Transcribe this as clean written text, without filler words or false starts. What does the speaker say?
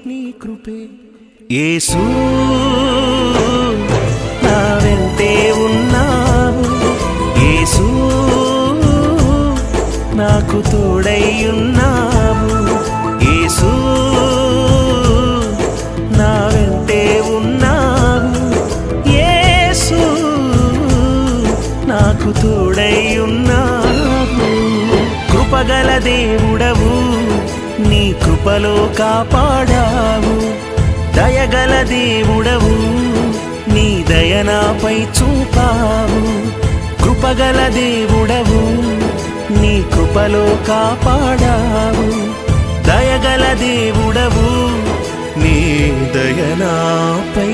నీ కృపే యేసు నా వెంటే ఉన్నావు యేసు నాకు తోడై ఉన్నావు యేసు నా వెంటే ఉన్నావు యేసు నాకు తోడై ఉన్నావు కృపగల దేవుడవు నీ కృపలో కాపాడావు దయగల దేవుడవు నీ దయ నాపై చూపావు కృపగల దేవుడవు నీ కృపలో కాపాడావు దయగల దేవుడవు నీ దయ నాపై